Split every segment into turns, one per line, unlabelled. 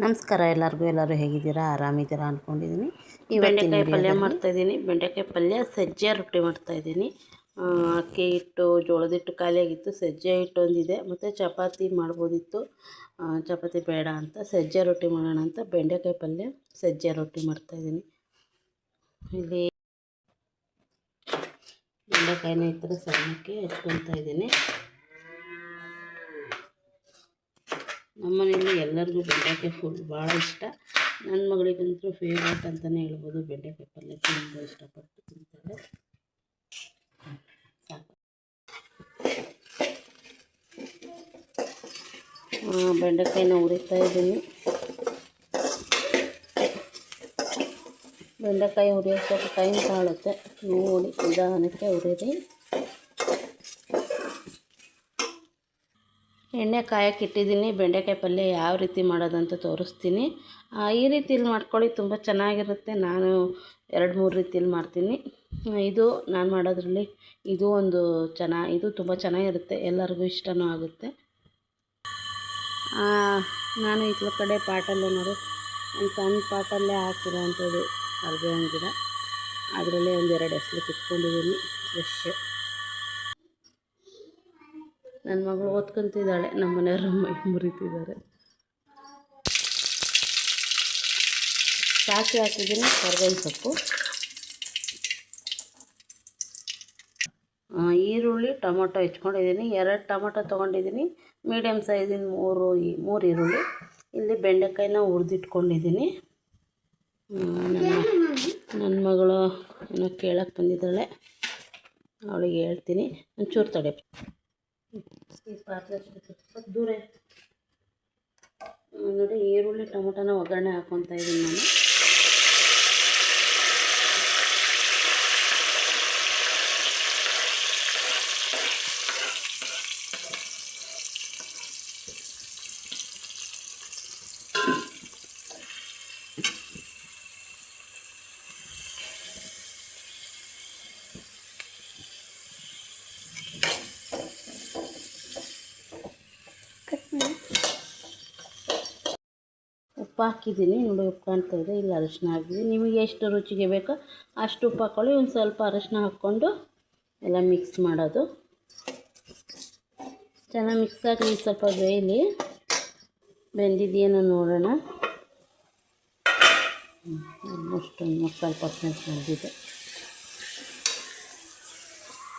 ನಮಸ್ಕಾರ ಎಲ್ಲರೂ ಹೇಗಿದ್ದೀರಾ? ಆರಾಮಿದ್ದೀರಾ ಅಂದ್ಕೊಂಡಿದ್ದೀನಿ.
ಬೆಂಡೆಕಾಯಿ ಪಲ್ಯ ಮಾಡ್ತಾಯಿದ್ದೀನಿ. ಬೆಂಡೆಕಾಯಿ ಪಲ್ಯ ಸಜ್ಜೆ ರೊಟ್ಟಿ ಮಾಡ್ತಾಯಿದ್ದೀನಿ. ಅಕ್ಕಿ ಹಿಟ್ಟು ಜೋಳದ ಹಿಟ್ಟು ಖಾಲಿಯಾಗಿತ್ತು, ಸಜ್ಜೆ ಹಿಟ್ಟು ಒಂದಿದೆ, ಮತ್ತು ಚಪಾತಿ ಮಾಡ್ಬೋದಿತ್ತು. ಚಪಾತಿ ಬೇಡ ಅಂತ ಸಜ್ಜೆ ರೊಟ್ಟಿ ಮಾಡೋಣ ಅಂತ ಬೆಂಡೆಕಾಯಿ ಪಲ್ಯ ಸಜ್ಜೆ ರೊಟ್ಟಿ ಮಾಡ್ತಾಯಿದ್ದೀನಿ. ಇಲ್ಲಿ ಬೆಂಡೆಕಾಯಿನ ಈ ಥರ ಸಣ್ಣಕ್ಕೆ ಹೆಚ್ಕೊತಾ ಇದ್ದೀನಿ. ನಮ್ಮ ಮನೆಯಲ್ಲಿ ಎಲ್ಲರಿಗೂ ಬೆಂಡೆಕಾಯಿ ಭಾಳ ಇಷ್ಟ. ನನ್ನ ಮಗಳಿಗಂತೂ ಫೇವ್ರೇಟ್ ಅಂತಲೇ ಹೇಳ್ಬೋದು. ಬೆಂಡೆಕಾಯಿ ಪಲ್ಯ ತುಂಬ ಇಷ್ಟಪಟ್ಟು ತಿಂತಾರೆ. ಸಾಕು. ಬೆಂಡೆಕಾಯಿನ ಹುರಿತಾ ಇದ್ದೀನಿ. ಬೆಂಡೆಕಾಯಿ ಹುರಿಯೋಕ್ಕೆ ಸ್ವಲ್ಪ ಟೈಮ್ ತಗೊಳುತ್ತೆ, ನೋಡಿ ನಿಧಾನಕ್ಕೆ ಹುರಿರಿ. ಎಣ್ಣೆ ಕಾಯಕ್ಕೆ ಇಟ್ಟಿದ್ದೀನಿ. ಬೆಂಡೆಕಾಯಿ ಪಲ್ಯ ಯಾವ ರೀತಿ ಮಾಡೋದಂತ ತೋರಿಸ್ತೀನಿ. ಈ ರೀತಿಲಿ ಮಾಡ್ಕೊಳ್ಳಿ, ತುಂಬ ಚೆನ್ನಾಗಿರುತ್ತೆ. ನಾನು 2-3 ರೀತಿಲಿ ಮಾಡ್ತೀನಿ. ಇದು ನಾನು ಮಾಡೋದ್ರಲ್ಲಿ ಇದು ತುಂಬ ಚೆನ್ನಾಗಿರುತ್ತೆ, ಎಲ್ಲರಿಗೂ ಇಷ್ಟನೂ ಆಗುತ್ತೆ. ನಾನು ಇತ್ಲ ಕಡೆ ಪಾಟಲ್ಲೇ ನೋಡಿ ಒಂದು ಸಣ್ಣ ಪಾಟಲ್ಲೇ ಹಾಕಿರೋ ಅಂಥದ್ದು ಕರಿಬೇವಿನ ಗಿಡ, ಅದರಲ್ಲೇ 1-2 ಎಸಳು ಕಿತ್ಕೊಂಡಿದ್ದೀನಿ ಫ್ರೆಶ್. ನನ್ನ ಮಗಳು ಓದ್ಕೊತಿದ್ದಾಳೆ, ನಮ್ಮ ಮನೆಯವರು ಮೈ ಮುರಿತಿದ್ದಾರೆ. ಸಾಕಿ ಹಾಕಿದ್ದೀನಿ ಕರಿಬೇವಿನ ಸೊಪ್ಪು, ಈರುಳ್ಳಿ, ಟೊಮೊಟೊ ಹೆಚ್ಕೊಂಡಿದ್ದೀನಿ. 2 ಟೊಮೊಟೊ ತೊಗೊಂಡಿದ್ದೀನಿ, ಮೀಡಿಯಮ್ ಸೈಜಿನ 3 ಈರುಳ್ಳಿ. ಇಲ್ಲಿ ಬೆಂಡೆಕಾಯಿನ ಹುರಿದಿಟ್ಕೊಂಡಿದ್ದೀನಿ. ನನ್ನ ಮಗಳು ಏನೋ ಕೇಳಕ್ಕೆ ಬಂದಿದ್ದಾಳೆ, ಅವಳಿಗೆ ಹೇಳ್ತೀನಿ. ಒಂಚೂರು ತಡೆ, ಈ ಪಾತ್ರೆ ಸ್ವಲ್ಪ ದೂರ ನೋಡಿ. ಈರುಳ್ಳಿ ಟೊಮೊಟೊನ ಒಗ್ಗರಣೆ ಹಾಕ್ಕೊತಾ ಇದ್ದೀನಿ ನಾನು. ಉಪ್ಪು ಹಾಕಿದ್ದೀನಿ ನೋಡಿ, ಉಪ್ಪು ಕಾಣ್ತಾ ಇದೆ. ಇಲ್ಲಿ ಅರಶಿನ ಹಾಕಿದ್ದೀನಿ. ನಿಮಗೆ ಎಷ್ಟು ರುಚಿಗೆ ಬೇಕೋ ಅಷ್ಟು ಉಪ್ಪು ಹಾಕ್ಕೊಳ್ಳಿ. ಒಂದು ಸ್ವಲ್ಪ ಅರಶಿನ ಹಾಕ್ಕೊಂಡು ಎಲ್ಲ ಮಿಕ್ಸ್ ಮಾಡೋದು. ಚೆನ್ನಾಗಿ ಮಿಕ್ಸ್ ಆಗಿ ಸ್ವಲ್ಪ ಬೇಯಲಿ. ಬೆಂದಿದೆಯೇನೋ ನೋಡೋಣ. ಆಲ್ಮೋಸ್ಟ್ 40% ಬೆಂದಿದೆ.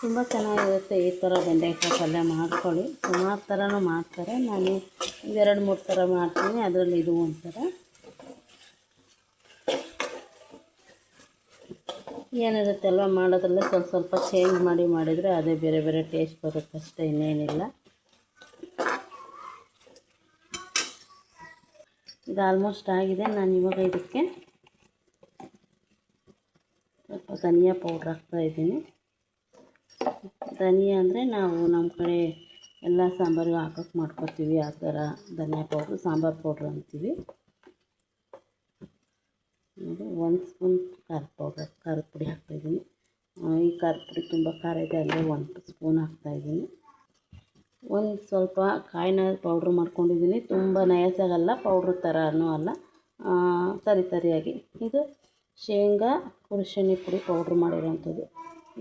ತುಂಬ ಚೆನ್ನಾಗಿರುತ್ತೆ ಈ ಥರ ಬೆಂಡೆಕಾಯಿ ಪಲ್ಯ ಮಾಡ್ಕೊಳ್ಳಿ. ಸುಮಾರು ಥರನೂ ಮಾಡ್ತಾರೆ, ನಾನು 2-3 ಥರ ಮಾಡ್ತೀನಿ. ಅದರಲ್ಲಿ ಇದು ಒಂಥರ ಏನಿರುತ್ತೆ ಅಲ್ವ, ಮಾಡೋದ್ರಲ್ಲೇ ಸ್ವಲ್ಪ ಚೇಂಜ್ ಮಾಡಿದರೆ ಅದೇ ಬೇರೆ ಬೇರೆ ಟೇಸ್ಟ್ ಬರುತ್ತೆ ಅಷ್ಟೇ, ಇನ್ನೇನಿಲ್ಲ. ಇದು ಆಲ್ಮೋಸ್ಟ್ ಆಗಿದೆ. ನಾನು ಇವಾಗ ಇದಕ್ಕೆ ಸ್ವಲ್ಪ ಧನಿಯಾ ಪೌಡ್ರ್ ಹಾಕ್ತಾಯಿದ್ದೀನಿ. ಧನಿಯಾ ಅಂದರೆ ನಾವು ನಮ್ಮ ಕಡೆ ಎಲ್ಲ ಸಾಂಬಾರು ಹಾಕೋಕ್ಕೆ ಮಾಡ್ಕೊತೀವಿ, ಆ ಥರ ಧನಿಯಾ ಪೌಡ್ರು ಸಾಂಬಾರು ಪೌಡ್ರ್ ಅಂತೀವಿ. ನೋಡಿ, 1 ಸ್ಪೂನ್ ಖಾರದ ಪುಡಿ ಹಾಕ್ತಾಯಿದ್ದೀನಿ. ಈ ಖಾರದ ಪುಡಿ ತುಂಬ ಖಾರ ಇದೆ, ಅಂದರೆ 1 ಸ್ಪೂನ್ ಹಾಕ್ತಾಯಿದ್ದೀನಿ. ಒಂದು ಸ್ವಲ್ಪ ಕಾಯಿನ ಪೌಡ್ರ್ ಮಾಡ್ಕೊಂಡಿದ್ದೀನಿ. ತುಂಬ ನಯಸಾಗಲ್ಲ, ಪೌಡ್ರ್ ಥರನೂ ಅಲ್ಲ, ತರಿಯಾಗಿ. ಇದು ಶೇಂಗಾ ಹುರ್ಸೆಣ್ಣೆ ಪುಡಿ ಪೌಡ್ರ್ ಮಾಡಿರೋವಂಥದ್ದು,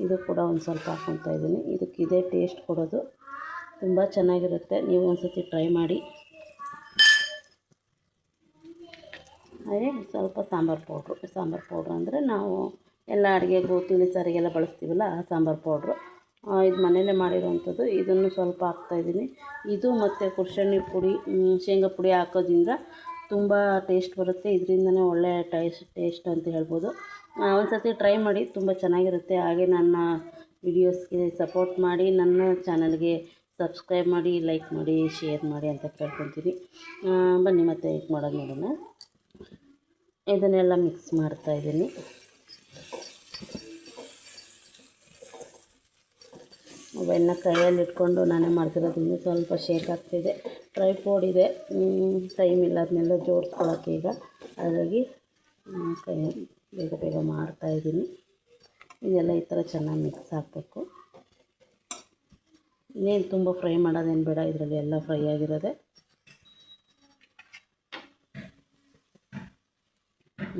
ಇದು ಕೂಡ ಒಂದು ಸ್ವಲ್ಪ ಹಾಕ್ಕೊತಾ ಇದ್ದೀನಿ. ಇದಕ್ಕೆ ಇದೇ ಟೇಸ್ಟ್ ಕೊಡೋದು, ತುಂಬ ಚೆನ್ನಾಗಿರುತ್ತೆ. ನೀವು ಒಂದು ಸತಿ ಟ್ರೈ ಮಾಡಿ. ಹಾಗೆ ಸ್ವಲ್ಪ ಸಾಂಬಾರು ಪೌಡ್ರು ಅಂದರೆ ನಾವು ಎಲ್ಲ ಅಡುಗೆಗೂ ತಿಳಿ ಸಾರಿಗೆಲ್ಲ ಬಳಸ್ತೀವಲ್ಲ, ಆ ಸಾಂಬಾರು ಪೌಡ್ರು. ಇದು ಮನೆಯಲ್ಲೇ ಮಾಡಿರೋವಂಥದ್ದು. ಇದನ್ನು ಸ್ವಲ್ಪ ಹಾಕ್ತಾಯಿದ್ದೀನಿ. ಇದು ಮತ್ತು ಹುರ್ಸೆಣ್ಣೆ ಪುಡಿ, ಶೇಂಗಾ ಪುಡಿ ಹಾಕೋದ್ರಿಂದ ತುಂಬ ಟೇಸ್ಟ್ ಬರುತ್ತೆ. ಇದರಿಂದನೇ ಒಳ್ಳೆಯ ಟೇಸ್ಟ್ ಅಂತ ಹೇಳ್ಬೋದು. ಒಂದು ಸತಿ ಟ್ರೈ ಮಾಡಿ, ತುಂಬ ಚೆನ್ನಾಗಿರುತ್ತೆ. ಹಾಗೆ ನನ್ನ ವಿಡಿಯೋಸ್ಗೆ ಸಪೋರ್ಟ್ ಮಾಡಿ, ನನ್ನ ಚಾನಲ್ಗೆ ಸಬ್ಸ್ಕ್ರೈಬ್ ಮಾಡಿ, ಲೈಕ್ ಮಾಡಿ, ಶೇರ್ ಮಾಡಿ ಅಂತ ಕೇಳ್ಕೊತೀನಿ. ಬನ್ನಿ ಮತ್ತೆ ಹೇಗೆ ಮಾಡೋದು ನೋಡೋಣ. ಇದನ್ನೆಲ್ಲ ಮಿಕ್ಸ್ ಮಾಡ್ತಾಯಿದ್ದೀನಿ. ಮೊಬೈಲ್ನ ಕೈಯಲ್ಲಿ ಇಟ್ಕೊಂಡು ನಾನೇ ಮಾಡ್ತಿರೋದ್ರಿಂದ ಸ್ವಲ್ಪ ಶೇಕ್ ಆಗ್ತಿದೆ. ಟ್ರೈಪೋಡ್ ಇದೆ, ಟೈಮ್ ಇಲ್ಲ ಅದನ್ನೆಲ್ಲ ಜೋಡಿಸ್ಕೊಳ್ಳೋಕ್ಕೆ ಈಗ, ಹಾಗಾಗಿ ಬೇಗ ಮಾಡ್ತಾಯಿದ್ದೀನಿ. ಇದೆಲ್ಲ ಈ ಥರ ಚೆನ್ನಾಗಿ ಮಿಕ್ಸ್ ಹಾಕಬೇಕು. ಇನ್ನೇನು ತುಂಬ ಫ್ರೈ ಮಾಡೋದೇನು ಬೇಡ, ಇದರಲ್ಲಿ ಎಲ್ಲ ಫ್ರೈ ಆಗಿರೋದೆ.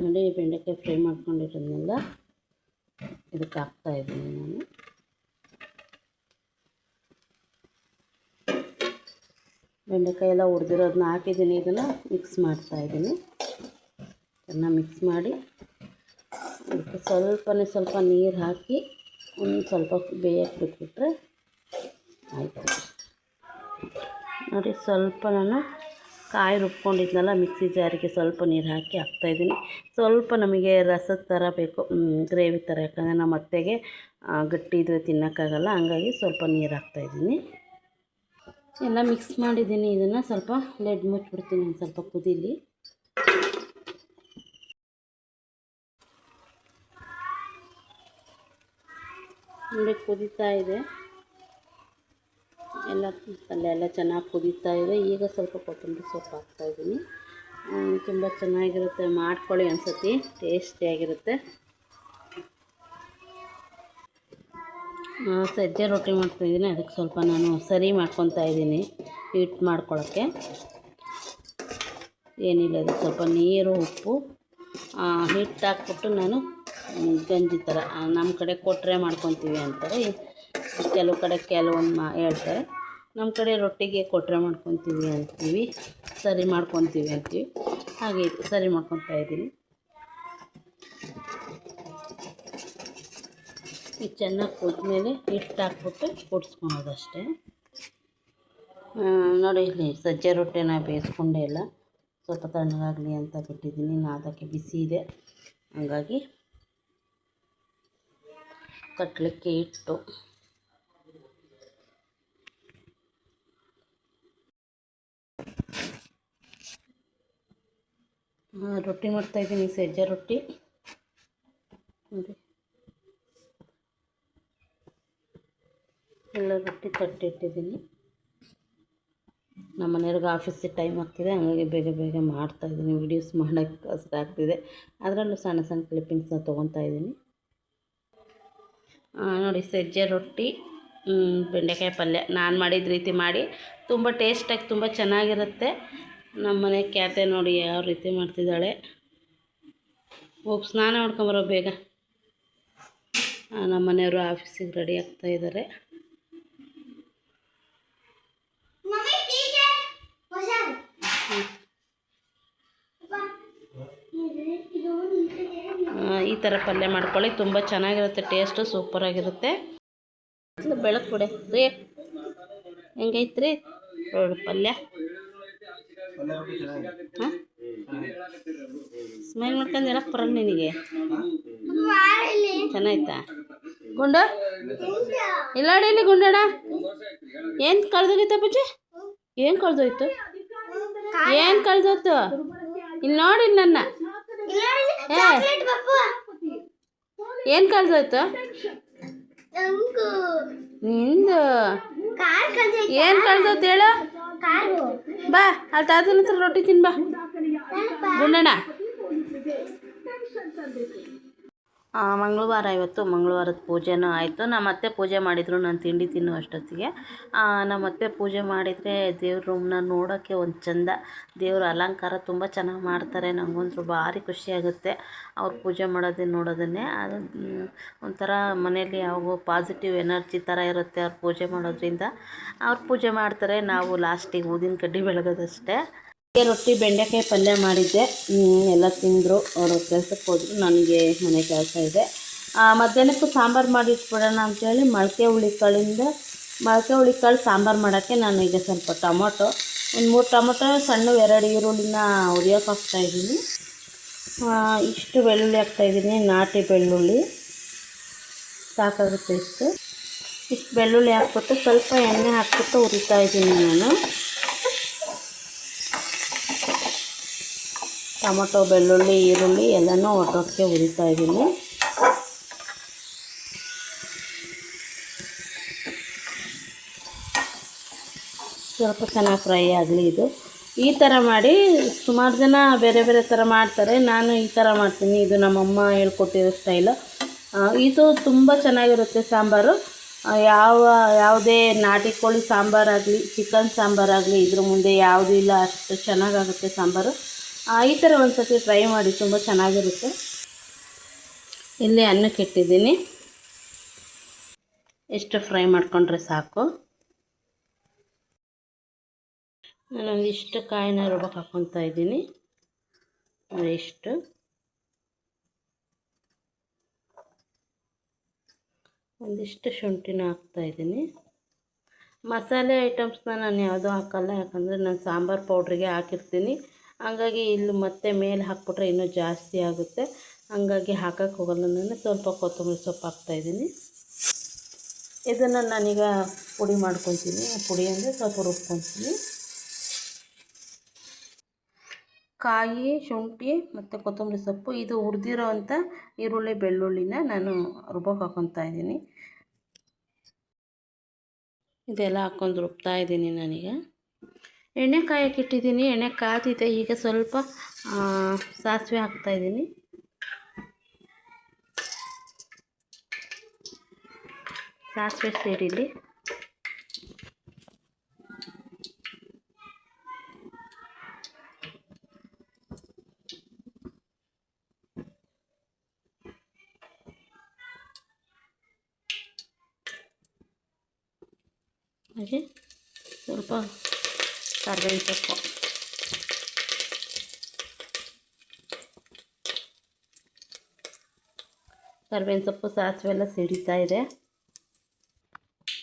ನೋಡಿ ಬೆಂಡೆಕಾಯಿ ಫ್ರೈ ಮಾಡ್ಕೊಂಡಿರೋದನ್ನೆಲ್ಲ ಇದಕ್ಕೆ ಹಾಕ್ತಾಯಿದ್ದೀನಿ ನಾನು. ಬೆಂಡೆಕಾಯಿ ಎಲ್ಲ ಹುರಿದಿರೋದನ್ನ ಹಾಕಿದ್ದೀನಿ. ಇದನ್ನು ಮಿಕ್ಸ್ ಮಾಡ್ತಾಯಿದ್ದೀನಿ. ಚೆನ್ನಾಗಿ ಮಿಕ್ಸ್ ಮಾಡಿ ಅದಕ್ಕೆ ಸ್ವಲ್ಪ ನೀರು ಹಾಕಿ ಒಂದು ಸ್ವಲ್ಪ ಬೇಯಕ್ಕೆ ಬಿಟ್ಬಿಟ್ರೆ ಆಯಿತು. ನೋಡಿ ಸ್ವಲ್ಪ ನಾನು ಕಾಯಿ ರುಬ್ಕೊಂಡಿದ್ನಲ್ಲ ಮಿಕ್ಸಿ ಜಾರಿಗೆ ಸ್ವಲ್ಪ ನೀರು ಹಾಕಿ ಹಾಕ್ತಾಯಿದ್ದೀನಿ. ಸ್ವಲ್ಪ ನಮಗೆ ರಸದ ಥರ ಬೇಕು, ಗ್ರೇವಿ ಥರ, ಯಾಕಂದರೆ ನಮ್ಮ ಅತ್ತೆಗೆ ಗಟ್ಟಿ ಇದ್ರೆ ತಿನ್ನೋಕ್ಕಾಗಲ್ಲ, ಹಂಗಾಗಿ ಸ್ವಲ್ಪ ನೀರು ಹಾಕ್ತಾಯಿದ್ದೀನಿ. ಎಲ್ಲ ಮಿಕ್ಸ್ ಮಾಡಿದ್ದೀನಿ. ಇದನ್ನು ಸ್ವಲ್ಪ ಲೆಡ್ ಮುಚ್ಚಿಬಿಡ್ತೀನಿ, ಒಂದು ಸ್ವಲ್ಪ ಕುದೀಲಿ. ನೋಡಿ ಕುದೀತಾ ಇದೆ, ಎಲ್ಲ ಪಲ್ಯ ಎಲ್ಲ ಚೆನ್ನಾಗಿ ಕುದೀತಾ ಇದೆ. ಈಗ ಸ್ವಲ್ಪ ಕೊತ್ತಂಬರಿ ಸೊಪ್ಪು ಹಾಕ್ತಾಯಿದ್ದೀನಿ. ತುಂಬ ಚೆನ್ನಾಗಿರುತ್ತೆ, ಮಾಡ್ಕೊಳ್ಳಿ ಒಂದ್ಸತಿ, ಟೇಸ್ಟಿಯಾಗಿರುತ್ತೆ. ಸಜ್ಜೆ ರೊಟ್ಟಿ ಮಾಡ್ತಾಯಿದ್ದೀನಿ. ಅದಕ್ಕೆ ಸ್ವಲ್ಪ ನಾನು ಸರಿ ಮಾಡ್ಕೊತಾ ಇದ್ದೀನಿ ಹಿಟ್ಟು ಮಾಡ್ಕೊಳ್ಳೋಕ್ಕೆ. ಏನಿಲ್ಲ, ಅದಕ್ಕೆ ಸ್ವಲ್ಪ ನೀರು, ಉಪ್ಪು, ಹಿಟ್ಟು ಹಾಕ್ಬಿಟ್ಟು ನಾನು ಗಂಜಿ ಥರ, ನಮ್ಮ ಕಡೆ ಕೊಟ್ಟರೆ ಮಾಡ್ಕೊತೀವಿ ಅಂತಾರೆ, ಕೆಲವು ಕಡೆ ಕೆಲವೊಂದು ಹೇಳ್ತಾರೆ. ನಮ್ಮ ಕಡೆ ರೊಟ್ಟಿಗೆ ಕೊಟ್ಟರೆ ಮಾಡ್ಕೊತೀವಿ ಅಂತೀವಿ, ಸರಿ ಮಾಡ್ಕೊತೀವಿ ಅಂತೀವಿ. ಹಾಗೆ ಸರಿ ಮಾಡ್ಕೊತಾ ಇದ್ದೀನಿ. ಇದು ಚೆನ್ನಾಗಿ ಕುದ್ಮೇಲೆ ಹಿಟ್ಟು ಹಾಕ್ಬಿಟ್ಟು ಕುದಿಸ್ಕೊಳೋದಷ್ಟೇ. ನೋಡಿ ಇಲ್ಲಿ ಸಜ್ಜೆ ರೊಟ್ಟಿನ ಬೇಯಿಸ್ಕೊಂಡೆ ಇಲ್ಲ, ಸ್ವಲ್ಪ ತಣ್ಣಗಾಗಲಿ ಅಂತ ಬಿಟ್ಟಿದ್ದೀನಿ. ನಾದಕ್ಕೆ ಬಿಸಿ ಇದೆ, ಹಾಗಾಗಿ ಕಟ್ಲಿಕ್ಕೆ ಇಟ್ಟು ರೊಟ್ಟಿ ಮಾಡ್ತಾಯಿದ್ದೀನಿ, ಸಜ್ಜೆ ರೊಟ್ಟಿ. ನೋಡಿ ಎಲ್ಲ ರೊಟ್ಟಿ ತಟ್ಟಿಟ್ಟಿದ್ದೀನಿ. ನಮ್ಮ ಮನೆಯವ್ರಿಗೆ ಆಫೀಸಿಗೆ ಟೈಮ್ ಆಗ್ತಿದೆ, ಹಾಗಾಗಿ ಬೇಗ ಬೇಗ ಮಾಡ್ತಾಯಿದ್ದೀನಿ. ವೀಡಿಯೋಸ್ ಮಾಡೋಕ್ಕೆ ಕಷ್ಟ ಆಗ್ತಿದೆ, ಅದರಲ್ಲೂ ಸಣ್ಣ ಸಣ್ಣ ಕ್ಲಿಪ್ಪಿಂಗ್ಸ್ನ ತೊಗೊತಾ ಇದ್ದೀನಿ. ನೋಡಿ ಸಜ್ಜೆ ರೊಟ್ಟಿ, ಬೆಂಡೆಕಾಯಿ ಪಲ್ಯ ನಾನು ಮಾಡಿದ ರೀತಿ ಮಾಡಿ, ತುಂಬ ಟೇಸ್ಟಾಗಿ ತುಂಬ ಚೆನ್ನಾಗಿರುತ್ತೆ. ನಮ್ಮ ಮನೆ ಕ್ಯಾತೆ ನೋಡಿ ಯಾವ ರೀತಿ ಮಾಡ್ತಿದ್ದಾಳೆ. ಹೋಗಿ ಸ್ನಾನ ಮಾಡ್ಕೊಂಬರೋ ಬೇಗ. ನಮ್ಮ ಮನೆಯವರು ಆಫೀಸಿಗೆ ರೆಡಿ ಆಗ್ತಾಯಿದ್ದಾರೆ. ಈ ಥರ ಪಲ್ಯ ಮಾಡ್ಕೊಳ್ಳಿ, ತುಂಬ ಚೆನ್ನಾಗಿರುತ್ತೆ, ಟೇಸ್ಟು ಸೂಪರಾಗಿರುತ್ತೆ. ಬೆಳಕು ಕೊಡೆ ರೀ, ಹೆಂಗೈತ್ರಿ ಪಲ್ಯ? ಹಾಂ, ಸ್ಮೈಲ್ ಮಾಡ್ಕೊಂಡು ಹೇಳಕ್ಕೆ ಬರಲ್ಲ ನಿನಗೆ? ಚೆನ್ನಾಯ್ತಾ ಗುಂಡು? ಇಲ್ಲ ಇಲ್ಲಿ ಗುಂಡಣ್ಣ, ಏನು ಕಳೆದೋಗಿತ್ತ ಪೂಜೆ? ಏನು ಕಳೆದೋಯ್ತು? ಏನು ಕಳೆದೋಯ್ತು? ಇಲ್ಲಿ ನೋಡಿ ನನ್ನ ಏನು ಕಳೆದೋಯ್ತು ನಿಂದು? ಏನು ಕಳೆದೋಯ್ತು ಹೇಳು? ಬಾ ಅಲ್ಲಿ ತಾತನ ಹತ್ರ ರೊಟ್ಟಿ ತಿನ್ ಬಾ ಗುಂಡಣ್ಣ. ಮಂಗಳವಾರ, ಇವತ್ತು ಮಂಗಳವಾರದ ಪೂಜೆನೂ ಆಯಿತು. ನಮ್ಮ ಅತ್ತೆ ಪೂಜೆ ಮಾಡಿದರು, ನಾನು ತಿಂಡಿ ತಿನ್ನೋ ಅಷ್ಟೊತ್ತಿಗೆ. ನಮ್ಮ ಅತ್ತೆ ಪೂಜೆ ಮಾಡಿದರೆ ದೇವ್ರ ರೂಮ್ನ ನೋಡೋಕ್ಕೆ ಒಂದು ಚಂದ, ದೇವ್ರ ಅಲಂಕಾರ ತುಂಬ ಚೆನ್ನಾಗಿ ಮಾಡ್ತಾರೆ. ನನಗಂತೂ ಭಾರಿ ಖುಷಿಯಾಗುತ್ತೆ ಅವ್ರು ಪೂಜೆ ನೋಡೋದನ್ನೇ. ಅದು ಒಂಥರ ಮನೆಯಲ್ಲಿ ಯಾವ ಪಾಸಿಟಿವ್ ಎನರ್ಜಿ ಥರ ಇರುತ್ತೆ ಅವ್ರು ಪೂಜೆ ಮಾಡೋದ್ರಿಂದ. ಅವ್ರು ಪೂಜೆ ಮಾಡ್ತಾರೆ, ನಾವು ಲಾಸ್ಟಿಗೆ ಊದಿನ ಕಡ್ಡಿ ಬೆಳಗೋದಷ್ಟೇ. ರೊಟ್ಟಿ ಬೆಂಡೆಕಾಯಿ ಪಲ್ಯ ಮಾಡಿದ್ದೆ, ಎಲ್ಲ ತಿಂದರು. ಅವರು ಕೆಲಸಕ್ಕೆ ಹೋದರು, ನನಗೆ ಮನೆ ಕೆಲಸ ಇದೆ. ಮಧ್ಯಾಹ್ನಕ್ಕೂ ಸಾಂಬಾರು ಮಾಡಿ ಇಟ್ಬಿಡೋಣ ಅಂಥೇಳಿ ಮೊಳಕೆ ಹುಳಿಕಾಳು ಸಾಂಬಾರು ಮಾಡೋಕ್ಕೆ ನಾನು ಈಗ ಸ್ವಲ್ಪ ಟೊಮೊಟೊ, ಒಂದು 3 ಟೊಮೊಟೊ, ಸಣ್ಣ 2 ಈರುಳ್ಳಿನ ಹುರಿಯೋಕೆ ಹಾಕ್ತಾಯಿದ್ದೀನಿ. ಇಷ್ಟು ಬೆಳ್ಳುಳ್ಳಿ ಹಾಕ್ತಾಯಿದ್ದೀನಿ, ನಾಟಿ ಬೆಳ್ಳುಳ್ಳಿ ಸಾಕಾಗುತ್ತೆ ಇಷ್ಟು ಬೆಳ್ಳುಳ್ಳಿ ಹಾಕ್ಬಿಟ್ಟು ಸ್ವಲ್ಪ ಎಣ್ಣೆ ಹಾಕ್ಬಿಟ್ಟು ಹುರಿತಾಯಿದ್ದೀನಿ ನಾನು. ಟೊಮೊಟೊ, ಬೆಳ್ಳುಳ್ಳಿ, ಈರುಳ್ಳಿ ಎಲ್ಲನೂ ಒಟ್ಟೊಟ್ಟಿಗೆ ಹುರಿತಾಯಿದ್ದೀನಿ. ಸ್ವಲ್ಪ ಚೆನ್ನಾಗಿ ಫ್ರೈ ಆಗಲಿ ಇದು. ಈ ಥರ ಮಾಡಿ, ಸುಮಾರು ಜನ ಬೇರೆ ಬೇರೆ ಥರ ಮಾಡ್ತಾರೆ, ನಾನು ಈ ಥರ ಮಾಡ್ತೀನಿ. ಇದು ನಮ್ಮಮ್ಮ ಹೇಳ್ಕೊಟ್ಟಿರೋ ಸ್ಟೈಲು. ಇದು ತುಂಬ ಚೆನ್ನಾಗಿರುತ್ತೆ ಸಾಂಬಾರು. ಯಾವುದೇ ನಾಟಿ ಕೋಳಿ ಸಾಂಬಾರಾಗಲಿ, ಚಿಕನ್ ಸಾಂಬಾರಾಗಲಿ ಇದ್ರ ಮುಂದೆ ಯಾವುದೂ ಇಲ್ಲ, ಅಷ್ಟು ಚೆನ್ನಾಗಾಗುತ್ತೆ ಸಾಂಬಾರು. ಈ ಥರ ಒಂದು ಸತಿ ಟ್ರೈ ಮಾಡಿ, ತುಂಬ ಚೆನ್ನಾಗಿರುತ್ತೆ. ಇಲ್ಲಿ ಅನ್ನಕ್ಕೆ ಇಟ್ಟಿದ್ದೀನಿ, ಎಷ್ಟು ಫ್ರೈ ಮಾಡಿಕೊಂಡ್ರೆ ಸಾಕು. ನಾನೊಂದಿಷ್ಟು ಕಾಯಿನ ರುಬ್ಬಕ್ಕೆ ಹಾಕ್ಕೊತಾ ಇದ್ದೀನಿ. ಇಷ್ಟು ಒಂದಿಷ್ಟು ಶುಂಠಿನ ಹಾಕ್ತಾಯಿದ್ದೀನಿ. ಮಸಾಲೆ ಐಟಮ್ಸ್ನ ನಾನು ಯಾವುದೂ ಹಾಕಲ್ಲ, ಯಾಕಂದರೆ ನಾನು ಸಾಂಬಾರು ಪೌಡ್ರಿಗೆ ಹಾಕಿರ್ತೀನಿ. ಹಂಗಾಗಿ ಇಲ್ಲಿ ಮತ್ತೆ ಮೇಲೆ ಹಾಕ್ಬಿಟ್ರೆ ಇನ್ನೂ ಜಾಸ್ತಿ ಆಗುತ್ತೆ, ಹಂಗಾಗಿ ಹಾಕಕ್ಕೆ ಹೋಗಲ್ಲ. ನಾನು ಸ್ವಲ್ಪ ಕೊತ್ತಂಬರಿ ಸೊಪ್ಪು ಹಾಕ್ತಾಯಿದ್ದೀನಿ. ಇದನ್ನು ನಾನೀಗ ಪುಡಿ ಮಾಡ್ಕೊತೀನಿ. ಪುಡಿ ಅಂದರೆ ಸ್ವಲ್ಪ ರುಬ್ಕೊತೀನಿ. ಕಾಯಿ, ಶುಂಠಿ ಮತ್ತು ಕೊತ್ತಂಬರಿ ಸೊಪ್ಪು, ಇದು ಹುರಿದಿರೋ ಅಂಥ ಈರುಳ್ಳಿ ಬೆಳ್ಳುಳ್ಳಿನ ನಾನು ರುಬ್ಬಕ್ಕೆ ಹಾಕ್ಕೊತಾ ಇದ್ದೀನಿ. ಇದೆಲ್ಲ ಹಾಕ್ಕೊಂಡು ರುಬ್ತಾ ಇದ್ದೀನಿ. ನಾನೀಗ ಎಣ್ಣೆ ಕಾಯಕ್ಕೆ ಇಟ್ಟಿದ್ದೀನಿ. ಎಣ್ಣೆ ಕಾದಿದೆ. ಈಗ ಸ್ವಲ್ಪ ಸಾಸಿವೆ ಹಾಕ್ತಾಯಿದ್ದೀನಿ. ಸಾಸಿವೆ ಸೇರಿಲಿ. ಹಾಗೆ ಸ್ವಲ್ಪ ಕರಿಬೇವಿನ ಸೊಪ್ಪು, ಸಾಸಿವೆ ಎಲ್ಲ ಸಿಡಿತಾ ಇದೆ.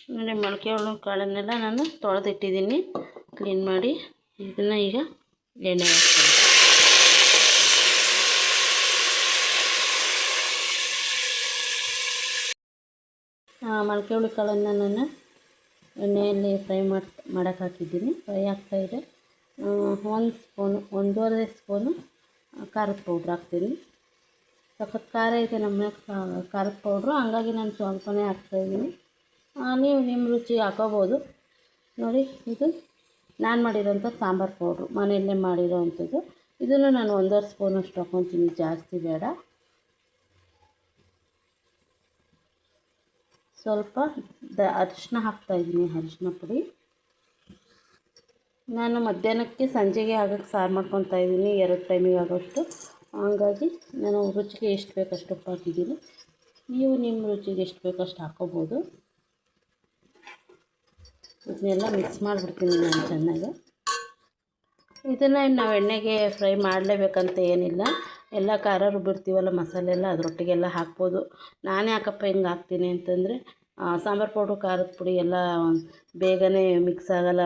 ಆಮೇಲೆ ಮೊಳಕೆ ಕಾಳನ್ನೆಲ್ಲ ನಾನು ತೊಳೆದಿಟ್ಟಿದ್ದೀನಿ, ಕ್ಲೀನ್ ಮಾಡಿ. ಇದನ್ನು ಈಗ ಎಣ್ಣೆ ಹಾಕ್ತೀನಿ. ಮೊಳಕೆ ಕಾಳನ್ನು ನಾನು ಎಣ್ಣೆಯಲ್ಲಿ ಫ್ರೈ ಮಾಡಕ್ಕೆ ಹಾಕಿದ್ದೀನಿ. ಫ್ರೈ ಆಗ್ತಾಯಿದೆ. 1 ಸ್ಪೂನು, 1.5 ಸ್ಪೂನು ಖಾರದ ಪೌಡ್ರ್ ಹಾಕ್ತೀನಿ. ಸಖತ್ ಖಾರ ಇದೆ ನಮ್ಮ ಖಾರದ ಪೌಡ್ರು, ಹಂಗಾಗಿ ನಾನು ಸ್ವಲ್ಪನೇ ಹಾಕ್ತಾಯಿದ್ದೀನಿ. ನೀವು ನಿಮ್ಮ ರುಚಿ ಹಾಕೋಬೋದು. ನೋಡಿ, ಇದು ನಾನು ಮಾಡಿರೋಂಥ ಸಾಂಬಾರು ಪೌಡ್ರು, ಮನೆಯಲ್ಲೇ ಮಾಡಿರೋ ಅಂಥದ್ದು. ಇದನ್ನು ನಾನು 1.5 ಸ್ಪೂನಷ್ಟು ಹಾಕ್ಕೊತೀನಿ, ಜಾಸ್ತಿ ಬೇಡ. ಸ್ವಲ್ಪ ಅರಿಶಿನ ಹಾಕ್ತಾಯಿದ್ದೀನಿ, ಅರಿಶಿನ ಪುಡಿ. ನಾನು ಮಧ್ಯಾಹ್ನಕ್ಕೆ ಸಂಜೆಗೆ ಆಗೋಕ್ಕೆ ಸಾರು ಮಾಡ್ಕೊತಾ ಇದ್ದೀನಿ, 2 ಟೈಮಿಗೆ ಆಗೋಷ್ಟು. ಹಂಗಾಗಿ ನಾನು ರುಚಿಗೆ ಎಷ್ಟು ಬೇಕಷ್ಟು ಉಪ್ಪು ಹಾಕಿದ್ದೀನಿ. ನೀವು ನಿಮ್ಮ ರುಚಿಗೆ ಎಷ್ಟು ಬೇಕಷ್ಟು ಹಾಕ್ಕೋಬೋದು. ಇದನ್ನೆಲ್ಲ ಮಿಕ್ಸ್ ಮಾಡಿಬಿಡ್ತೀನಿ ನಾನು ಚೆನ್ನಾಗಿ. ಇದನ್ನು ನಾವು ಎಣ್ಣೆಗೆ ಫ್ರೈ ಮಾಡಲೇಬೇಕಂತ ಏನಿಲ್ಲ. ಎಲ್ಲ ಖಾರ ರುಬ್ಬಿರ್ತೀವಲ್ಲ ಮಸಾಲೆ ಎಲ್ಲ, ಅದರೊಟ್ಟಿಗೆಲ್ಲ ಹಾಕ್ಬೋದು. ನಾನೇ ಯಾಕಪ್ಪ ಹಿಂಗೆ ಹಾಕ್ತೀನಿ ಅಂತಂದರೆ, ಸಾಂಬಾರು ಪೌಡ್ರು, ಖಾರದ ಪುಡಿ ಎಲ್ಲ ಬೇಗನೆ ಮಿಕ್ಸ್ ಆಗೋಲ್ಲ.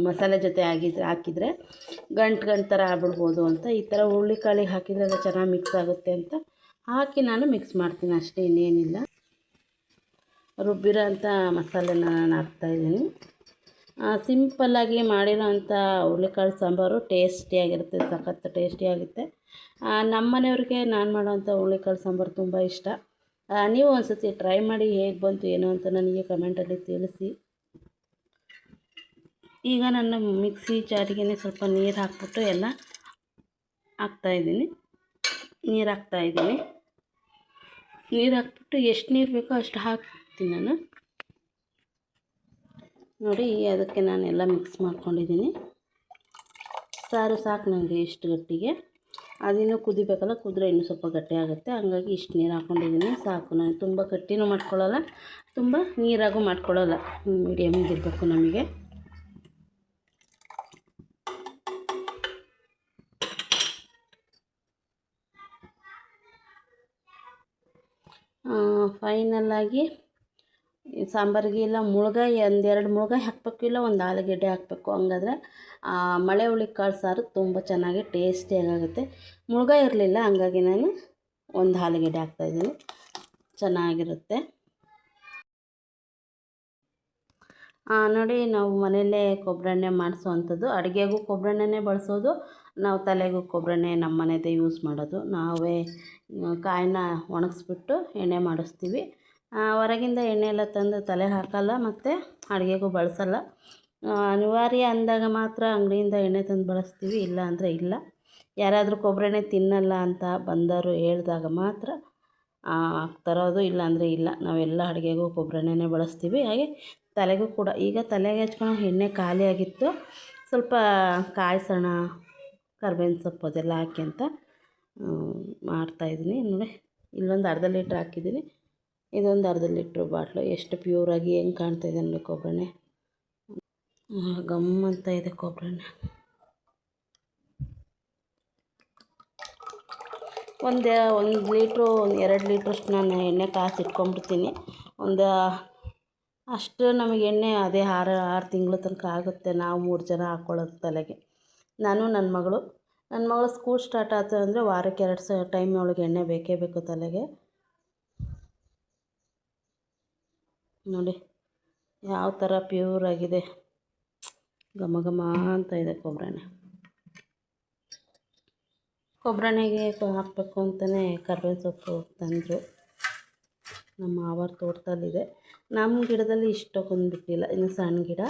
ಮಸಾಲೆ ಜೊತೆ ಹಾಕಿದರೆ ಗಂಟು ಥರ ಆಗ್ಬಿಡ್ಬೋದು ಅಂತ. ಈ ಥರ ಹುರುಳಿಕಾಳಿಗೆ ಹಾಕಿದರೆ ಅದು ಚೆನ್ನಾಗಿ ಮಿಕ್ಸ್ ಆಗುತ್ತೆ ಅಂತ ಹಾಕಿ ನಾನು ಮಿಕ್ಸ್ ಮಾಡ್ತೀನಿ ಅಷ್ಟೇ, ಇನ್ನೇನಿಲ್ಲ. ರುಬ್ಬಿರೋ ಅಂಥ ಮಸಾಲೆನ ನಾನು ಹಾಕ್ತಾಯಿದ್ದೀನಿ. ಸಿಂಪಲ್ಲಾಗಿ ಮಾಡಿರೋ ಅಂಥ ಹುರುಳಿಕಾಳು ಸಾಂಬಾರು ಟೇಸ್ಟಿಯಾಗಿರುತ್ತೆ, ಸಖತ್ ಟೇಸ್ಟಿಯಾಗುತ್ತೆ. ನಮ್ಮ ಮನೆಯವ್ರಿಗೆ ನಾನು ಮಾಡೋವಂಥ ಹುರುಳಿಕಾಳು ಸಾಂಬಾರು ತುಂಬ ಇಷ್ಟ. ನೀವು ಒಂದು ಸತಿ ಟ್ರೈ ಮಾಡಿ, ಹೇಗೆ ಬಂತು ಏನು ಅಂತ ನನಗೆ ಕಮೆಂಟಲ್ಲಿ ತಿಳಿಸಿ. ಈಗ ನನ್ನ ಮಿಕ್ಸಿ ಜಾರಿಗೆ ಸ್ವಲ್ಪ ನೀರು ಹಾಕ್ಬಿಟ್ಟು ಎಲ್ಲ ಹಾಕ್ತಾಯಿದ್ದೀನಿ. ನೀರು ಹಾಕ್ಬಿಟ್ಟು ಎಷ್ಟು ನೀರು ಬೇಕೋ ಅಷ್ಟು ಹಾಕ್ತೀನಿ ನಾನು. ನೋಡಿ, ಅದಕ್ಕೆ ನಾನೆಲ್ಲ ಮಿಕ್ಸ್ ಮಾಡ್ಕೊಂಡಿದ್ದೀನಿ. ಸಾರು ಸಾಕು ನನಗೆ ಇಷ್ಟು ಗಟ್ಟಿಗೆ. ಅದಿನ್ನೂ ಕುದಿಬೇಕಲ್ಲ, ಕುದ್ರೆ ಇನ್ನೂ ಸ್ವಲ್ಪ ಗಟ್ಟಿ ಆಗುತ್ತೆ. ಹಂಗಾಗಿ ಇಷ್ಟು ನೀರು ಹಾಕ್ಕೊಂಡಿದ್ದೀನಿ, ಸಾಕು. ನಾನು ತುಂಬ ಗಟ್ಟಿನೂ ಮಾಡ್ಕೊಳ್ಳಲ್ಲ, ತುಂಬ ನೀರಾಗೂ ಮಾಡ್ಕೊಳ್ಳಲ್ಲ, ಮೀಡಿಯಮಿಗಿರಬೇಕು ನಮಗೆ. ಫೈನಲ್ಲಾಗಿ ಸಾಂಬಾರಿಗೆ ಇಲ್ಲ ಮುಳುಗಾಯಿ, 1-2 ಮುಳುಗಾಯಿ ಹಾಕಬೇಕು, ಇಲ್ಲ 1 ಆಲೂಗೆಡ್ಡೆ ಹಾಕಬೇಕು. ಹಂಗಾದ್ರೆ ಮಳೆ ಹುರುಳಿಕಾಳು ಸಾರು ತುಂಬ ಚೆನ್ನಾಗಿ ಟೇಸ್ಟಿಯಾಗುತ್ತೆ. ಮುಳುಗಾಯಿ ಇರಲಿಲ್ಲ, ಹಂಗಾಗಿ ನಾನು 1 ಆಲೂಗೆಡ್ಡೆ ಹಾಕ್ತಾಯಿದ್ದೀನಿ, ಚೆನ್ನಾಗಿರುತ್ತೆ. ನೋಡಿ, ನಾವು ಮನೆಯಲ್ಲೇ ಕೊಬ್ಬರೆಣ್ಣೆ ಮಾಡಿಸೋವಂಥದ್ದು. ಅಡುಗೆಗೂ ಕೊಬ್ಬರೆಣ್ಣೆನೇ ಬಳಸೋದು, ನಾವು ತಲೆಗೂ ಕೊಬ್ಬರೆಣ್ಣೆ ನಮ್ಮ ಮನೆಯದೇ ಯೂಸ್ ಮಾಡೋದು. ನಾವೇ ಕಾಯಿನ ಒಣಗಿಸ್ಬಿಟ್ಟು ಎಣ್ಣೆ ಮಾಡಿಸ್ತೀವಿ. ಹೊರಗಿಂದ ಎಣ್ಣೆ ಎಲ್ಲ ತಂದು ತಲೆಗೆ ಹಾಕಲ್ಲ, ಮತ್ತು ಅಡುಗೆಗೂ ಬಳಸಲ್ಲ. ಅನಿವಾರ್ಯ ಅಂದಾಗ ಮಾತ್ರ ಅಂಗಡಿಯಿಂದ ಎಣ್ಣೆ ತಂದು ಬಳಸ್ತೀವಿ, ಇಲ್ಲ ಅಂದರೆ ಇಲ್ಲ. ಯಾರಾದರೂ ಕೊಬ್ಬರೆಣ್ಣೆ ತಿನ್ನಲ್ಲ ಅಂತ ಬಂದವರು ಹೇಳಿದಾಗ ಮಾತ್ರ ತರೋದು, ಇಲ್ಲಾಂದರೆ ಇಲ್ಲ. ನಾವೆಲ್ಲ ಅಡುಗೆಗೂ ಕೊಬ್ಬರೆಣ್ಣೆನೇ ಬಳಸ್ತೀವಿ. ಹಾಗೆ ತಲೆಗೂ ಕೂಡ. ಈಗ ತಲೆಗೆ ಹಚ್ಕೊಳ್ಳೋ ಎಣ್ಣೆ ಖಾಲಿಯಾಗಿತ್ತು, ಸ್ವಲ್ಪ ಕಾಯಿಸೋಣ, ಕರ್ಬೇವಿನ ಸೊಪ್ಪು ಅದೆಲ್ಲ ಹಾಕಿ ಅಂತ ಮಾಡ್ತಾಯಿದ್ದೀನಿ ನೋಡಿ. ಇಲ್ಲೊಂದು ಅರ್ಧ ಲೀಟ್ರ್ ಹಾಕಿದ್ದೀನಿ, ಇದೊಂದು ಅರ್ಧ ಲೀಟ್ರ್ ಬಾಟ್ಲು. ಎಷ್ಟು ಪ್ಯೂರಾಗಿ ಹೆಂಗೆ ಕಾಣ್ತಾಯಿದೆ ನೋಡಿ ಕೊಬ್ಬರಿ ಗಮ್ ಅಂತ ಇದೆ ಕೊಬ್ಬರಿ. ಒಂದು ಲೀಟ್ರು 2 ಲೀಟ್ರಷ್ಟು ನಾನು ಎಣ್ಣೆ ಕಾಸಿ ಇಟ್ಕೊಂಡ್ಬಿಡ್ತೀನಿ. ಅಷ್ಟು ನಮಗೆ ಎಣ್ಣೆ ಅದೇ 6 ತಿಂಗಳ ತನಕ ಆಗುತ್ತೆ. ನಾವು 3 ಜನ ಹಾಕ್ಕೊಳ್ಳೋದು ತಲೆಗೆ. ನಾನು ನನ್ನ ಮಗಳು ಸ್ಕೂಲ್ ಸ್ಟಾರ್ಟ್ ಆಯ್ತು ಅಂದರೆ ವಾರಕ್ಕೆ 2 ಟೈಮ್ ಅವಳಿಗೆ ಎಣ್ಣೆ ಬೇಕೇ ಬೇಕು ತಲೆಗೆ. ನೋಡಿ ಯಾವ ಥರ ಪ್ಯೂರ್ ಆಗಿದೆ, ಘಮ ಘಮ ಅಂತ ಇದೆ ಕೊಬ್ಬರೆಣ್ಣೆಗೆ ಹಾಕಬೇಕು ಅಂತಲೇ ಕರ್ಬೇವಿನ ಸೊಪ್ಪು ತಂದರು. ನಮ್ಮ ಮಾವರ ತೋಟದಲ್ಲಿದೆ. ನಮ್ಮ ಗಿಡದಲ್ಲಿ ಇಷ್ಟಕ್ಕೊಂದು ಬಿಟ್ಟಿಲ್ಲ, ಇನ್ನು ಸಣ್ಣ ಗಿಡ.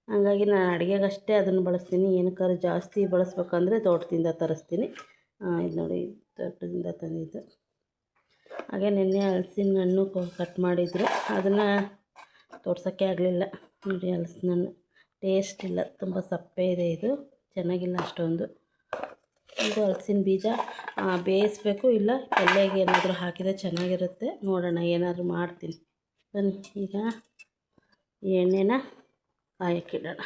ಹಾಗಾಗಿ ನಾನು ಅಡುಗೆಗಷ್ಟೇ ಅದನ್ನು ಬಳಸ್ತೀನಿ. ಏನಕ್ಕಾದ್ರೂ ಜಾಸ್ತಿ ಬಳಸ್ಬೇಕಂದ್ರೆ ತೋಟದಿಂದ ತರಿಸ್ತೀನಿ. ಇದು ನೋಡಿ ತೋಟದಿಂದ ತಂದಿದ್ದು. ಹಾಗೆ ನೆನ್ನೆ ಹಲಸಿನ ಹಣ್ಣು ಕಟ್ ಮಾಡಿದ್ರು, ಅದನ್ನು ತೋರ್ಸೋಕ್ಕೆ ಆಗಲಿಲ್ಲ. ನೋಡಿ ಹಲಸಿನ ಹಣ್ಣು ಟೇಸ್ಟ್ ಇಲ್ಲ, ತುಂಬ ಸಪ್ಪೆ ಇದೆ, ಇದು ಚೆನ್ನಾಗಿಲ್ಲ ಅಷ್ಟೊಂದು. ಇದು ಹಲಸಿನ ಬೀಜ ಬೇಯಿಸ್ಬೇಕು, ಇಲ್ಲ ಪಲ್ಯಗೆ ಏನಾದರೂ ಹಾಕಿದರೆ ಚೆನ್ನಾಗಿರುತ್ತೆ. ನೋಡೋಣ ಏನಾದರೂ ಮಾಡ್ತೀನಿ ಬನ್ನಿ. ಈಗ ಈ ಎಣ್ಣೆನ ಕಾಯಕ್ಕಿಡೋಣ.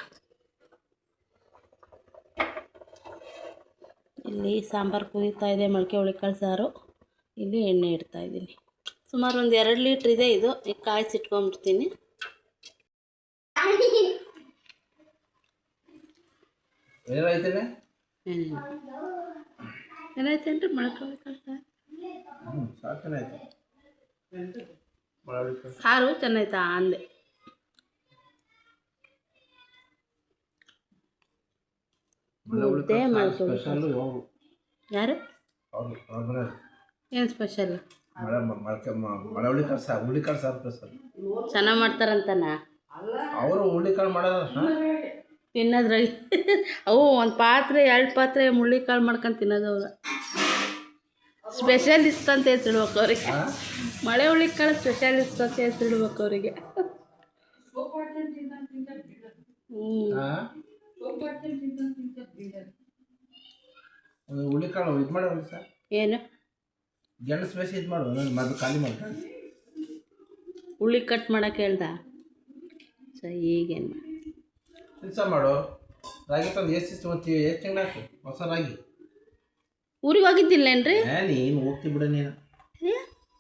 ಇಲ್ಲಿ ಸಾಂಬಾರು ಕುದೀತಾ ಇದೆ, ಮೊಳಕೆ ಹುಳಿಕಾಳು ಸಾರು. ಇಲ್ಲಿ ಎಣ್ಣೆ ಇಡ್ತಾಯಿದ್ದೀನಿ. ಸುಮಾರು ಒಂದು 2 ಲೀಟ್ರ್ ಇದೆ ಇದು. ಈಗ ಕಾಯಿಸಿಟ್ಕೊಂಡ್ಬಿಡ್ತೀನಿ. ಏನಾಯ್ತೇನ್ರಿ ಮೊಳಕೆ ಹುಳಿಕಾಳು ಸಾರು ಚೆನ್ನಾಯ್ತಾ ಅಂದೆ. ಮುದ್ದೆ ಮೊಳಕೆ ಹುಳಿಕಾಳು. ಯಾರು ಏನು ಸ್ಪೆಷಲ್? ಚೆನ್ನಾಗಿ ಮಾಡ್ತಾರಂತನ
ಅವರು ಹುಳ್ಳಿಕಾಳು ಮಾಡೋದು
ತಿನ್ನೋದ್ರಾಗ. ಅವು ಒಂದು ಪಾತ್ರೆ 2 ಪಾತ್ರೆ ಹುಳ್ಳಿಕಾಳು ಮಾಡ್ಕೊಂಡು ತಿನ್ನೋದು. ಅವ್ರು ಸ್ಪೆಷಲಿಸ್ಟ್ ಅಂತ ಹೆಸರಿಡ್ಬೇಕು ಅವ್ರಿಗೆ. ಮಳೆ ಹುಳ್ಳಿಕಾಳು ಸ್ಪೆಷಲಿಸ್ಟ್ ಅಂತ ಹೆಸರಿಡ್ಬೇಕು ಅವರಿಗೆ.
ಹುಳ್ಳಿಕಾಳು ಇದು ಮಾಡೋದು ಸರ್,
ಏನು
ಗೆಣಸು ಬೇಸಿ ಇದು ಮಾಡು, ಮೊದಲು ಖಾಲಿ ಮಾಡ್ಕೊಂಡು
ಹುಳ್ಳಿ ಕಟ್ ಮಾಡೋಕೆ ಹೇಳ್ದ. ಸರಿ ಈಗೇನು
ಕೆಲಸ ಮಾಡು. ರಾಗಿ ತಂದು ಎಷ್ಟು ತಿಂಗಳು ಹಾಕು ಹೊಸ ರಾಗಿ.
ಊರಿಗೆ ಹೋಗಿದ್ದಿಲ್ಲೇನ್ರಿ?
ನೀನು ಹೋಗ್ತಿ ಬಿಡ ನೀನು.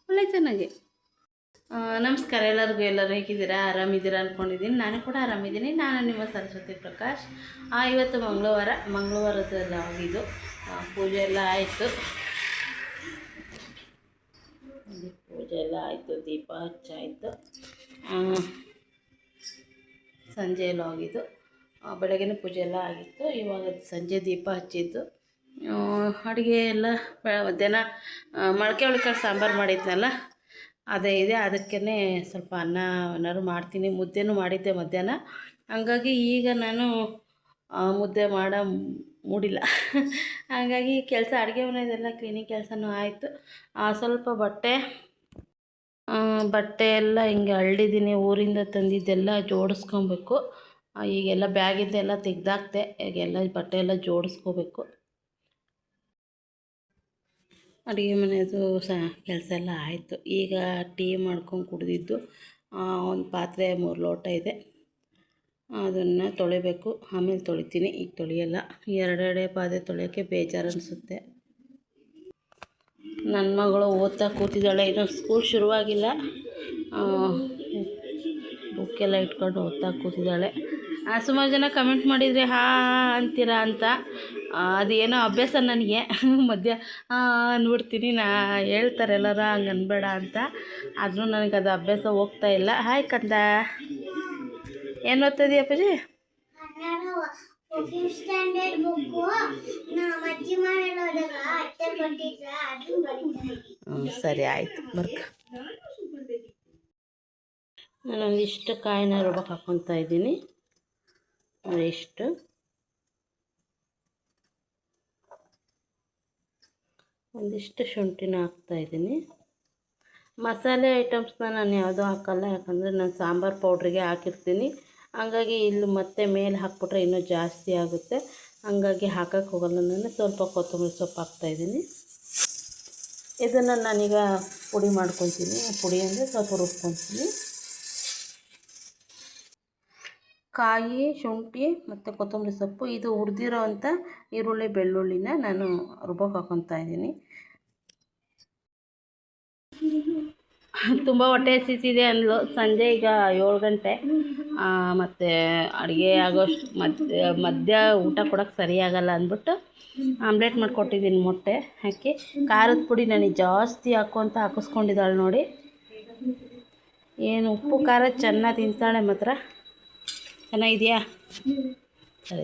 ಒಳ್ಳೆ ಚೆನ್ನಾಗಿ. ನಮಸ್ಕಾರ ಎಲ್ಲರಿಗೂ. ಎಲ್ಲರೂ ಹೇಗಿದ್ದೀರಾ? ಆರಾಮಿದ್ದೀರಾ ಅಂದ್ಕೊಂಡಿದ್ದೀನಿ. ನಾನು ಕೂಡ ಆರಾಮಿದ್ದೀನಿ. ನಾನು ನಿಮ್ಮ ಸರಸ್ವತಿ ಪ್ರಕಾಶ್. ಇವತ್ತು ಮಂಗಳವಾರದಲ್ಲ ಆಗಿದ್ದು. ಪೂಜೆ ಎಲ್ಲ ಆಯಿತು, ದೀಪ ಹಚ್ಚಾಯಿತು. ಸಂಜೆ ಎಲ್ಲ ಹೋಗಿದ್ದು. ಬೆಳಗ್ಗೆನೇ ಪೂಜೆ ಎಲ್ಲ ಆಗಿತ್ತು. ಇವಾಗ ಸಂಜೆ ದೀಪ ಹಚ್ಚಿದ್ದು. ಅಡುಗೆ ಎಲ್ಲ ಮಧ್ಯಾಹ್ನ ಮೊಳಕೆ ಹುಳಿಕಾಳು ಸಾಂಬಾರು ಮಾಡಿದ್ನಲ್ಲ ಅದೇ ಇದೆ. ಅದಕ್ಕೇ ಸ್ವಲ್ಪ ಅನ್ನ ಏನಾದ್ರು ಮಾಡ್ತೀನಿ. ಮುದ್ದೆನೂ ಮಾಡಿದ್ದೆ ಮಧ್ಯಾಹ್ನ. ಹಾಗಾಗಿ ಈಗ ನಾನು ಮುದ್ದೆ ಮೂಡಿಲ್ಲ. ಹಾಗಾಗಿ ಕೆಲಸ ಅಡುಗೆ ಮನೆಯದೆಲ್ಲ ಕ್ಲೀನಿಂಗ್ ಕೆಲಸನೂ ಆಯಿತು. ಸ್ವಲ್ಪ ಬಟ್ಟೆ ಎಲ್ಲ ಹಿಂಗೆ ಹರಡಿದ್ದೀನಿ. ಊರಿಂದ ತಂದಿದ್ದೆಲ್ಲ ಜೋಡಿಸ್ಕೊಬೇಕು. ಈಗೆಲ್ಲ ಬ್ಯಾಗಿದ್ದೆಲ್ಲ ತೆಗ್ದಾಕ್ತೆ. ಈಗೆಲ್ಲ ಬಟ್ಟೆ ಎಲ್ಲ ಜೋಡಿಸ್ಕೋಬೇಕು. ಅಡುಗೆ ಮನೆಯದು ಕೆಲಸ ಎಲ್ಲ ಆಯಿತು. ಈಗ ಟೀ ಮಾಡ್ಕೊಂಡು ಕುಡಿದಿದ್ದು. ಒಂದು ಪಾತ್ರೆ 3 ಲೋಟ ಇದೆ, ಅದನ್ನು ತೊಳಿಬೇಕು. ಆಮೇಲೆ ತೊಳಿತೀನಿ, ಈಗ ತೊಳೆಯಲ್ಲ. 2 ಪಾತ್ರೆ ತೊಳೆಯೋಕ್ಕೆ ಬೇಜಾರು ಅನಿಸುತ್ತೆ. ನನ್ನ ಮಗಳು ಓದ್ತಾ ಕೂತಿದ್ದಾಳೆ. ಇನ್ನೂ ಸ್ಕೂಲ್ ಶುರುವಾಗಿಲ್ಲ. ಬುಕ್ಕೆಲ್ಲ ಇಟ್ಕೊಂಡು ಓದ್ತಾ ಕೂತಿದ್ದಾಳೆ. ಸುಮಾರು ಜನ ಕಮೆಂಟ್ ಮಾಡಿದರೆ ಅಂತೀರಾ ಅಂತ. ಅದೇನೋ ಅಭ್ಯಾಸ ನನಗೆ. ಅಂದ್ಬಿಡ್ತೀನಿ. ಹೇಳ್ತಾರೆ ಎಲ್ಲರೂ ಹಂಗೆ ಅನ್ಬೇಡ ಅಂತ. ಆದರೂ ನನಗೆ ಅದು ಅಭ್ಯಾಸ ಹೋಗ್ತಾ ಇಲ್ಲ. ಹಾಯ್ ಕಂದ, ಏನು ಓದ್ತಿದ್ದೀಯ ಅಪ್ಪಾಜಿ? ಸರಿ ಆಯಿತು, ಬರ್ಕ. ನಾನೊಂದಿಷ್ಟು ಕಾಯಿನ ರುಬ್ಬಕ್ಕೆ ಹಾಕ್ಕೊತಾ ಇದ್ದೀನಿ. ಇಷ್ಟು ಒಂದಿಷ್ಟು ಶುಂಠಿನ ಹಾಕ್ತಾಯಿದ್ದೀನಿ. ಮಸಾಲೆ ಐಟಮ್ಸ್ನ ನಾನು ಯಾವುದೂ ಹಾಕಲ್ಲ, ಯಾಕಂದರೆ ನಾನು ಸಾಂಬಾರು ಪೌಡ್ರಿಗೆ ಹಾಕಿರ್ತೀನಿ. ಹಾಗಾಗಿ ಇಲ್ಲಿ ಮತ್ತೆ ಮೇಲೆ ಹಾಕ್ಬಿಟ್ರೆ ಇನ್ನೂ ಜಾಸ್ತಿ ಆಗುತ್ತೆ. ಹಂಗಾಗಿ ಹಾಕಕ್ಕೆ ಹೋಗಲ್ಲ ನಾನು. ಸ್ವಲ್ಪ ಕೊತ್ತಂಬರಿ ಸೊಪ್ಪು ಹಾಕ್ತಾಯಿದ್ದೀನಿ. ಇದನ್ನು ನಾನೀಗ ಪುಡಿ ಮಾಡ್ಕೊತೀನಿ. ಪುಡಿ ಅಂದರೆ ಸ್ವಲ್ಪ ರುಬ್ಕೊತೀನಿ. ಕಾಯಿ, ಶುಂಠಿ ಮತ್ತು ಕೊತ್ತಂಬರಿ ಸೊಪ್ಪು, ಇದು ಹುರಿದಿರೋ ಅಂಥ ಈರುಳ್ಳಿ ಬೆಳ್ಳುಳ್ಳಿನ ನಾನು ರುಬ್ಬಕ್ಕೆ ಹಾಕ್ಕೊತಾ ಇದ್ದೀನಿ. ತುಂಬ ಹೊಟ್ಟೆ ಹಸಿತಿದೆ ಅಂದ್ಲು. ಸಂಜೆ ಈಗ 7 ಗಂಟೆ. ಮತ್ತು ಅಡುಗೆ ಆಗೋಷ್ಟು ಮಧ್ಯ ಊಟ ಕೊಡೋಕ್ಕೆ ಸರಿಯಾಗಲ್ಲ ಅಂದ್ಬಿಟ್ಟು ಆಮ್ಲೆಟ್ ಮಾಡಿಕೊಟ್ಟಿದ್ದೀನಿ, ಮೊಟ್ಟೆ ಹಾಕಿ. ಖಾರದ ಪುಡಿ ನನಗೆ ಜಾಸ್ತಿ ಹಾಕು ಅಂತ ಹಾಕಿಸ್ಕೊಂಡಿದ್ದಾಳೆ ನೋಡಿ. ಏನು ಉಪ್ಪು ಖಾರ ಚೆನ್ನಾಗಿ ತಿಂತಾಳೆ ಮಾತ್ರ. ಚೆನ್ನಾಗಿದೆಯಾ? ಸರಿ.